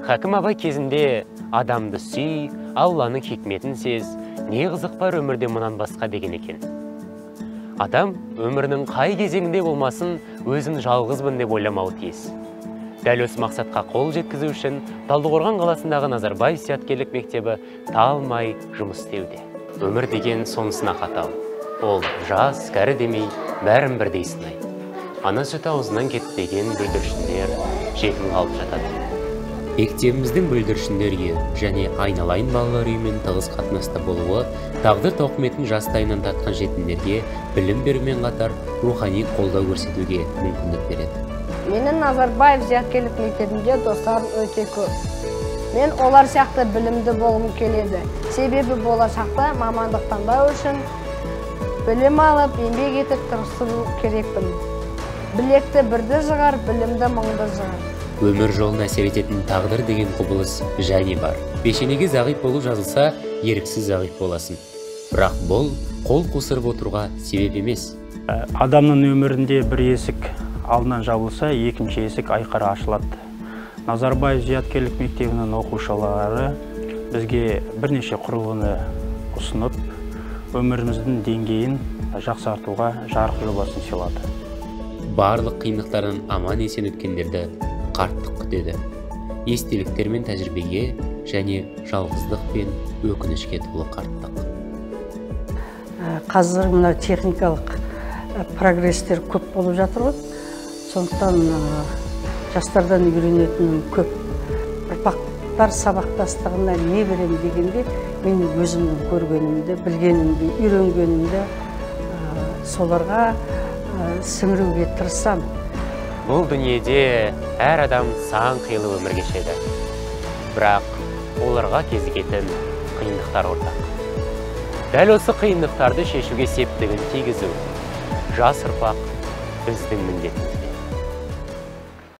Хакім абай кезінде адамды сүй, Алланың хикметін сез, не қызық бар өмірде мұнан басқа деген екен. Адам өмірінің қай кезеңінде болмасын өзін жалғызбын деп ойламауы тиіс. Дәл осы мақсатқа қол жеткізу үшін Талдықорған қаласындағы Назарбаев зияткерлік мектебі талмай жұмыс істеуде. Өмір деген сонысына қатал. Ол жас, кәрі демей, бәрін бірдей сынайды. Ана сүті аузынан кетпеген бүлдіршіндер жетім қалып жатады. Мектебіміздің бүлдіршіндерге және айналайын балалар үйімен тығыз қатынаста болуы тағдыр тауқыметін жастайынан тартқан жетімдерге білім берумен қатар рухани қолдау көрсетуге мүмкіндік береді. Менің Назарбаев зияткерлік мектебінде достарым өте көп. Мен олар сияқты білімді болғым келеді. Себебі болашақта мамандық таңдау үшін білім алып, еңбек етіп тырысу керекпін. Білекті бірді жығар, білімді мыңды жығар. Өмір жолын әсер ететін тағдыр деген құбылыс және бар. Пешенеге зағип болу жазылса, еріксіз зағип боласың. Бірақ бұл қол қусырып отыруға себеп емес. Адамның өмірінде бір есік алдынан жабылса, екінші есік айқара ашылады. Назарбаев зияткерлік мектебінің оқушылары бізге бірнеше құрылғыны ұсынып, өміріміздің деңгейін жақсартуға жарық жобасын сыйлады. Барлық қиындықтардан аман есен өткендерді қарттық күтеді. Естеліктер мен тәжірибеге және жалғыздық пен өкінішке толы қарттық. Қазір мына техникалық прогрестер көп болып жатыр ғой. Сондықтан жастардан үйренетінім көп. Ұрпақтар сабақтастығына не берем дегенде, мен өзімнің көргенімді, білгенімді, үйренгенімді соларға сіңіруге тырысам. Бұл дүниеде әр адам сан қилы өмір кешеді. Бірақ оларға кезігетін қиындықтар ортақ. Дәл осы қиындықтарды шешуге септігін тигізу жас ұрпақ біздің міндетіміз.